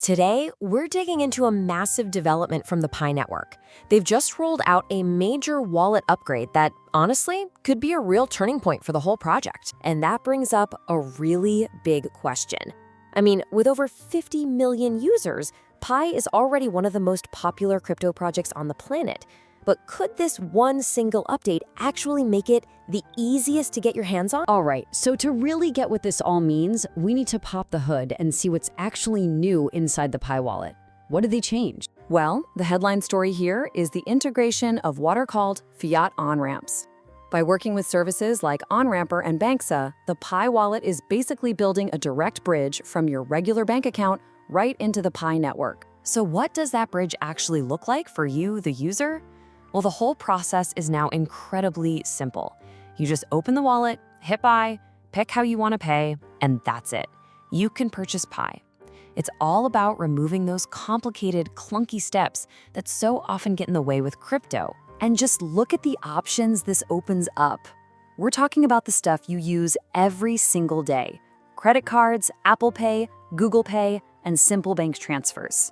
Today, we're digging into a massive development from the Pi network. They've just rolled out a major wallet upgrade that, honestly, could be a real turning point for the whole project. And that brings up a really big question. I mean, with over 50 million users, Pi is already one of the most popular crypto projects on the planet. But could this one single update actually make it the easiest to get your hands on? All right, so to really get what this all means, we need to pop the hood and see what's actually new inside the Pi wallet. What did they change? Well, the headline story here is the integration of what are called fiat on-ramps. By working with services like OnRamper and Banksa, the Pi wallet is basically building a direct bridge from your regular bank account right into the Pi network. So what does that bridge actually look like for you, the user? Well, the whole process is now incredibly simple. You just open the wallet, hit buy, pick how you want to pay, and that's it. You can purchase Pi. It's all about removing those complicated, clunky steps that so often get in the way with crypto. And just look at the options this opens up. We're talking about the stuff you use every single day. Credit cards, Apple Pay, Google Pay, and simple bank transfers.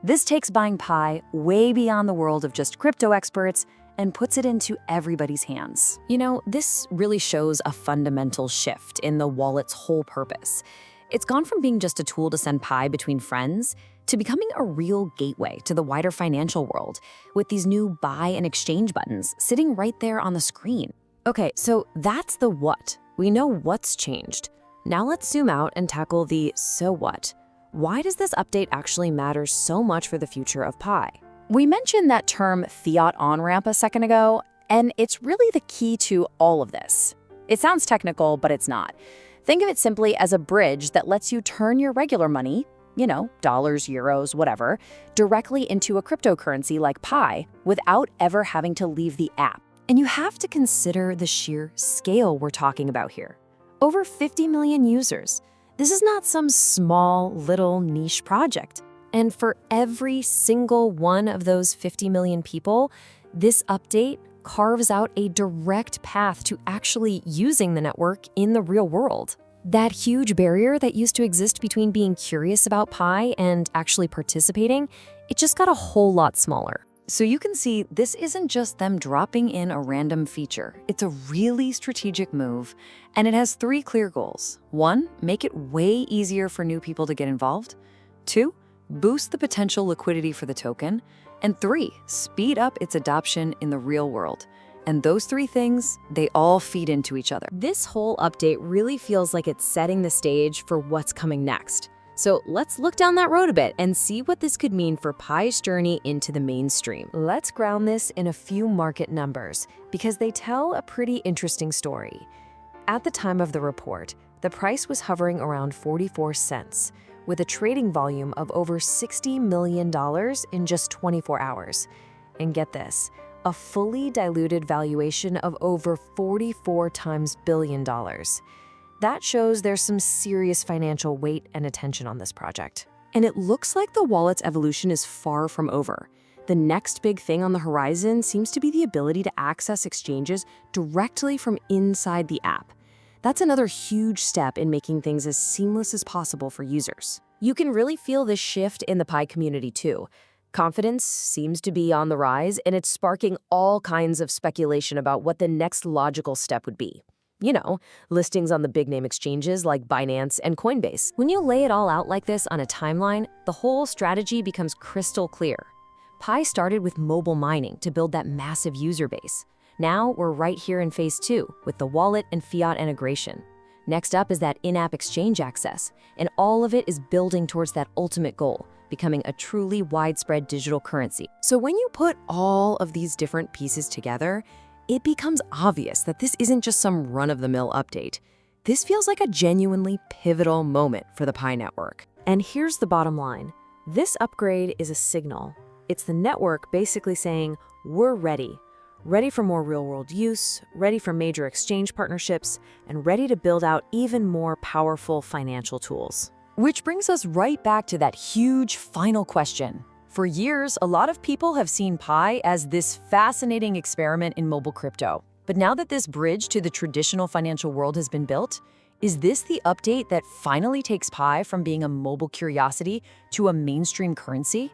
This takes buying Pi way beyond the world of just crypto experts and puts it into everybody's hands. You know, this really shows a fundamental shift in the wallet's whole purpose. It's gone from being just a tool to send Pi between friends to becoming a real gateway to the wider financial world with these new buy and exchange buttons sitting right there on the screen. Okay, so that's the what. We know what's changed. Now let's zoom out and tackle the so what. Why does this update actually matter so much for the future of Pi? We mentioned that term fiat on-ramp a second ago, and it's really the key to all of this. It sounds technical, but it's not. Think of it simply as a bridge that lets you turn your regular money, dollars, euros, whatever, directly into a cryptocurrency like Pi without ever having to leave the app. And you have to consider the sheer scale we're talking about here. Over 50 million users. This is not some small, little niche project. And for every single one of those 50 million people, this update carves out a direct path to actually using the network in the real world. That huge barrier that used to exist between being curious about Pi and actually participating, it just got a whole lot smaller. So you can see this isn't just them dropping in a random feature. It's a really strategic move, and it has 3 clear goals. 1, make it way easier for new people to get involved. 2, boost the potential liquidity for the token. And 3, speed up its adoption in the real world. And those 3 things, they all feed into each other. This whole update really feels like it's setting the stage for what's coming next. So let's look down that road a bit and see what this could mean for Pi's journey into the mainstream. Let's ground this in a few market numbers because they tell a pretty interesting story. At the time of the report, the price was hovering around 44 cents, with a trading volume of over $60 million in just 24 hours. And get this, a fully diluted valuation of over 44 times billion dollars. That shows there's some serious financial weight and attention on this project. And it looks like the wallet's evolution is far from over. The next big thing on the horizon seems to be the ability to access exchanges directly from inside the app. That's another huge step in making things as seamless as possible for users. You can really feel this shift in the Pi community too. Confidence seems to be on the rise, and it's sparking all kinds of speculation about what the next logical step would be. Listings on the big-name exchanges like Binance and Coinbase. When you lay it all out like this on a timeline, the whole strategy becomes crystal clear. Pi started with mobile mining to build that massive user base. Now we're right here in phase 2 with the wallet and fiat integration. Next up is that in-app exchange access, and all of it is building towards that ultimate goal, becoming a truly widespread digital currency. So when you put all of these different pieces together, it becomes obvious that this isn't just some run-of-the-mill update. This feels like a genuinely pivotal moment for the Pi network. And here's the bottom line. This upgrade is a signal. It's the network basically saying, we're ready. Ready for more real-world use, ready for major exchange partnerships, and ready to build out even more powerful financial tools. Which brings us right back to that huge final question. For years, a lot of people have seen Pi as this fascinating experiment in mobile crypto. But now that this bridge to the traditional financial world has been built, Is this the update that finally takes Pi from being a mobile curiosity to a mainstream currency?